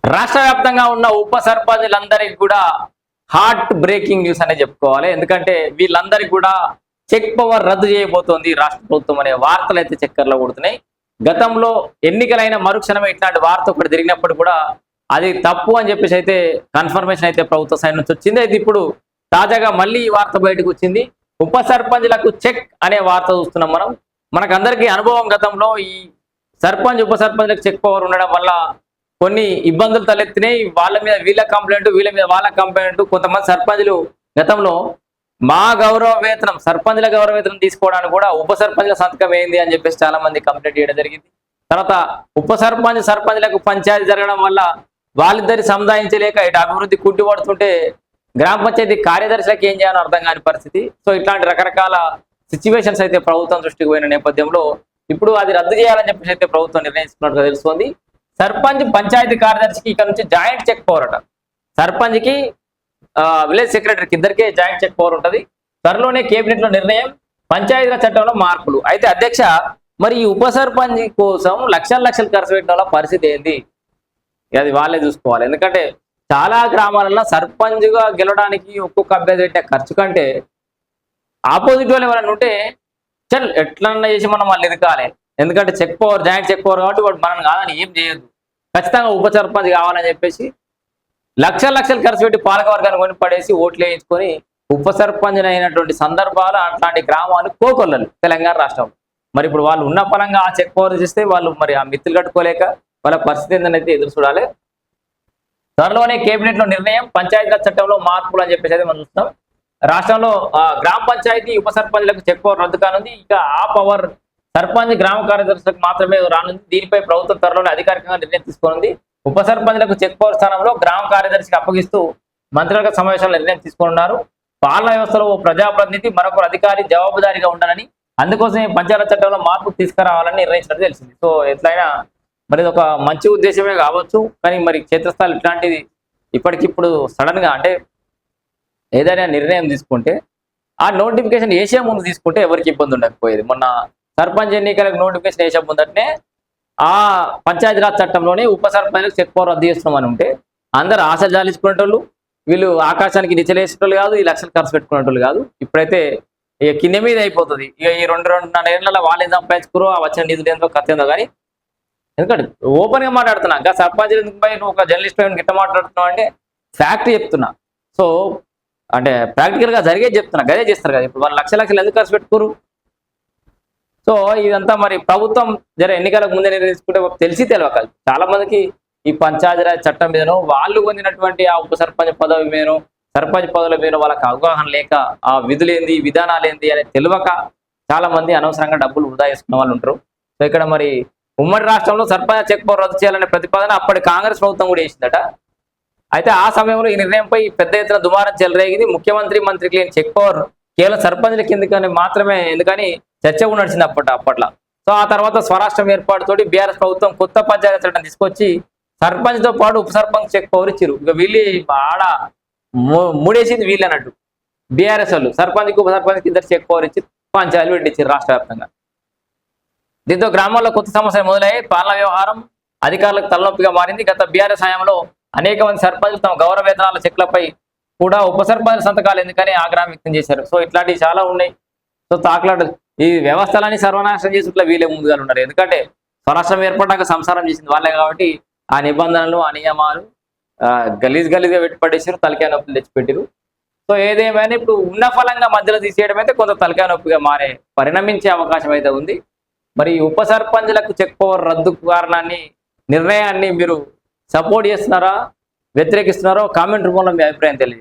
రాష్ట్ర వ్యాప్తంగా ఉన్న ఉప సర్పంచులందరికీ కూడా హార్ట్ బ్రేకింగ్ న్యూస్ అనే చెప్పుకోవాలి. ఎందుకంటే వీళ్ళందరికీ కూడా చెక్ పవర్ రద్దు చేయబోతోంది రాష్ట్ర ప్రభుత్వం అనే వార్తలు అయితే చక్కర్లో కొడుతున్నాయి. గతంలో ఎన్నికలైన మరుక్షణమే ఇట్లాంటి వార్త ఒకటి జరిగినప్పుడు కూడా అది తప్పు అని చెప్పేసి అయితే కన్ఫర్మేషన్ అయితే ప్రభుత్వ సైడ్ నుంచి వచ్చింది. అయితే ఇప్పుడు తాజాగా మళ్ళీ ఈ వార్త బయటకు వచ్చింది. ఉప సర్పంచ్లకు చెక్ అనే వార్త చూస్తున్నాం మనం. మనకందరికీ అనుభవం గతంలో ఈ సర్పంచ్ ఉప సర్పంచ్లకు చెక్ పవర్ ఉండడం వల్ల కొన్ని ఇబ్బందులు తలెత్తినాయి. వాళ్ళ మీద వీళ్ళ కంప్లైంట్, వీళ్ళ మీద వాళ్ళ కంప్లైంట్. కొంతమంది సర్పంచ్లు గతంలో మా గౌరవ వేతనం, సర్పంచ్ల గౌరవ వేతనం తీసుకోవడానికి కూడా ఉప సర్పంచ్ల సంతకం ఏంది అని చెప్పేసి చాలా మంది కంప్లైంట్ చేయడం జరిగింది. తర్వాత ఉప సర్పంచ్ సర్పంచ్లకు పంచాయతీ జరగడం వల్ల వాళ్ళిద్దరి సముదాయించలేక ఇటు అభివృద్ధి కుట్టిపడుతుంటే గ్రామ పంచాయతీ కార్యదర్శులకు ఏం చేయాలో అర్థం కాని పరిస్థితి. సో ఇట్లాంటి రకరకాల సిచ్యువేషన్స్ అయితే ప్రభుత్వం దృష్టికి పోయిన నేపథ్యంలో ఇప్పుడు అది రద్దు చేయాలని చెప్పేసి అయితే ప్రభుత్వం నిర్ణయించుకున్నట్టుగా తెలుస్తోంది. సర్పంచ్ పంచాయతీ కార్యదర్శికి ఇక్కడ నుంచి జాయింట్ చెక్ పవర్ అట. సర్పంచ్కి విలేజ్ సెక్రటరీకి ఇద్దరికే జాయింట్ చెక్ పవర్ ఉంటుంది. త్వరలోనే కేబినెట్ లో నిర్ణయం, పంచాయతీల చట్టంలో మార్పులు. అయితే అధ్యక్ష, మరి ఈ ఉప సర్పంచ్ కోసం లక్షలు ఖర్చు పెట్టిన వాళ్ళ పరిస్థితి ఏంది? అది వాళ్ళే చూసుకోవాలి. ఎందుకంటే చాలా గ్రామాలలో సర్పంచ్గా గెలవడానికి ఒక్కొక్క అభ్యర్థి పెట్టే ఖర్చు కంటే ఆపోజిట్ వాళ్ళు ఎవరైనా ఉంటే చల్ ఎట్లన్నా చేసి మనం వాళ్ళు ఎదగాలి. ఎందుకంటే check power, joint check power కాబట్టి వాడు మనం కాదని ఏం చేయొద్దు, ఖచ్చితంగా ఉప సర్పంచ్ కావాలని చెప్పేసి లక్షలు ఖర్చు పెట్టి పాలకవర్గాన్ని కొని పడేసి ఓట్లు వేయించుకొని ఉప సర్పంచ్ అయినటువంటి సందర్భాలు అట్లాంటి గ్రామాలు కోకొల్లలు తెలంగాణ రాష్ట్రంలో. మరి ఇప్పుడు వాళ్ళు ఉన్న పరంగా ఆ చెక్ పవర్ చేస్తే వాళ్ళు మరి ఆ మిత్తులు కట్టుకోలేక వాళ్ళ పరిస్థితి ఏంటనైతే ఎదురు చూడాలి. త్వరలోనే కేబినెట్ లో నిర్ణయం, పంచాయతీరాజ్ చట్టంలో మార్పులు అని చెప్పేసి అయితే మనం చూస్తాం. రాష్ట్రంలో గ్రామ పంచాయతీ ఉప సర్పంచ్లకు చెక్ పవర్ రద్దు కానుంది. ఇక ఆ పవర్ సర్పంచ్ గ్రామ కార్యదర్శులకు మాత్రమే రానుంది. దీనిపై ప్రభుత్వం త్వరలోనే అధికారికంగా నిర్ణయం తీసుకోనుంది. ఉప సర్పంచ్లకు చెక్ పవర్ స్థానంలో గ్రామ కార్యదర్శికి అప్పగిస్తూ మంత్రివర్గ సమావేశంలో నిర్ణయం తీసుకున్నారు. పాలనా వ్యవస్థలో ఓ ప్రజాప్రతినిధి, మరొకరు అధికారి జవాబుదారీగా ఉండాలని, అందుకోసమే పంచాయతీ చట్టంలో మార్పు తీసుకురావాలని నిర్ణయించినట్టు తెలిసింది. సో ఎట్లయినా మరి ఒక మంచి ఉద్దేశమే కావచ్చు, కానీ మరి క్షేత్రస్థాయిలో ఇట్లాంటిది ఇప్పటికిప్పుడు సడన్ గా అంటే ఏదైనా నిర్ణయం తీసుకుంటే ఆ నోటిఫికేషన్ వేసే ముందు తీసుకుంటే ఎవరికి ఇబ్బంది ఉండకపోయేది. మొన్న సర్పంచ్ ఎన్నికలకు నోటిఫికేషన్ వేసే ముందటనే ఆ పంచాయతీరాజ్ చట్టంలోనే ఉప సర్పంచ్లకు చెక్ పవర్ రద్దు చేస్తున్నామని ఉంటే అందరు ఆశ జాలించుకునేటోళ్ళు, వీళ్ళు ఆకాశానికి నిచ్చలేసేటోళ్ళు కాదు, ఈ లక్షలు ఖర్చు పెట్టుకునేటోళ్ళు కాదు. ఇప్పుడైతే ఇక కింద మీద అయిపోతుంది. ఇక ఈ 2-2.5 ఏళ్ళలో వాళ్ళు ఏం సంపాదించుకురో ఆ వచ్చిన నిధులు ఏందో కథ ఏందో. కానీ ఎందుకంటే ఓపెన్ గా మాట్లాడుతున్నా, ఇంకా సర్పంచ్ ఎందుకు పై నువ్వు ఒక జర్నలిస్ట్ గిట్ట మాట్లాడుతున్నావు అంటే ఫ్యాక్ట్ చెప్తున్నా. సో అంటే ప్రాక్టికల్ గా జరిగేది చెప్తున్నా, గదే చేస్తారు కదా. ఇప్పుడు వాళ్ళు లక్షలు ఎందుకు ఖర్చు పెట్టుకోరు? సో ఇదంతా మరి ప్రభుత్వం ఎన్నికలకు ముందే నిర్ణయించుకుంటే తెలిసి తెలియక చాలా మందికి ఈ పంచాయతీరాజ్ చట్టం మీదనో, వాళ్ళు పొందినటువంటి ఆ ఉప సర్పంచ్ పదవి మీదనో, సర్పంచ్ పదవుల మీద వాళ్ళకి అవగాహన లేక ఆ విధులేంది, విధానాలేంది అనేది తెలియక చాలా మంది అనవసరంగా డబ్బులు వృధా చేసుకున్న వాళ్ళు ఉంటారు. సో ఇక్కడ మరి ఉమ్మడి రాష్ట్రంలో సర్పంచ్ చెక్ పవర్ రద్దు చేయాలనే ప్రతిపాదన అప్పటి కాంగ్రెస్ ప్రభుత్వం కూడా చేసిందట. అయితే ఆ సమయంలో ఈ నిర్ణయంపై పెద్ద ఎత్తున దుమారం చెలరేగింది. ముఖ్యమంత్రి, మంత్రికి లేని చెక్ పవర్ కేవలం సర్పంచ్ల కిందకని మాత్రమే ఎందుకని చర్చ నడిచింది అప్పట్లో. సో ఆ తర్వాత స్వరాష్ట్రం ఏర్పాటుతోటి బీఆర్ఎస్ ప్రభుత్వం కొత్త పంచాయతీ చట్టం తీసుకొచ్చి సర్పంచ్ తో పాటు ఉప సర్పంచ్ చెక్ పవర్ ఇచ్చారు. ఇక వీళ్ళు ఆడ మూడేసింది వీళ్ళు అన్నట్టు. బీఆర్ఎస్ వాళ్ళు సర్పంచ్కి ఉప సర్పంచ్కి ఇద్దరు చెక్ పవర్ ఇచ్చి పంచాయతీలు పెట్టించారు రాష్ట్ర వ్యాప్తంగా. దీంతో గ్రామాల్లో కొత్త సమస్యలు మొదలయ్యాయి. పాలనా వ్యవహారం అధికారులకు తలనొప్పిగా మారింది. గత బీఆర్ఎస్ హయాంలో అనేక మంది సర్పంచ్లు తమ గౌరవ వేతనాల చెక్లపై కూడా ఉప సర్పంచ్ సంతకాలు ఎందుకని ఆగ్రహం వ్యక్తం చేశారు. సో ఇట్లాంటివి చాలా ఉన్నాయి. సో తాకలాడు ఈ వ్యవస్థలని సర్వనాశనం చేసి వీళ్ళే ముందుగా ఉన్నారు. ఎందుకంటే స్వరాష్ట్రం ఏర్పడ్డాక సంసారం చేసింది వాళ్ళే కాబట్టి ఆ నిబంధనలు, ఆ నియమాలు గలీజ్గా పెట్టి పడేసారు, తలకాయ నొప్పులు తెచ్చిపెట్టారు. సో ఏదేమైనా ఇప్పుడు ఉన్న ఫలంగా మధ్యలో తీసేయడం అయితే కొంత తలకాయ నొప్పిగా మారే పరిణమించే అవకాశం అయితే ఉంది. మరి ఉప సర్పంచ్లకు చెక్ పవర్ రద్దు నిర్ణయాన్ని మీరు సపోర్ట్ చేస్తున్నారా, వ్యతిరేకిస్తున్నారో కామెంట్ రూపంలో మీ అభిప్రాయం తెలియజేయండి.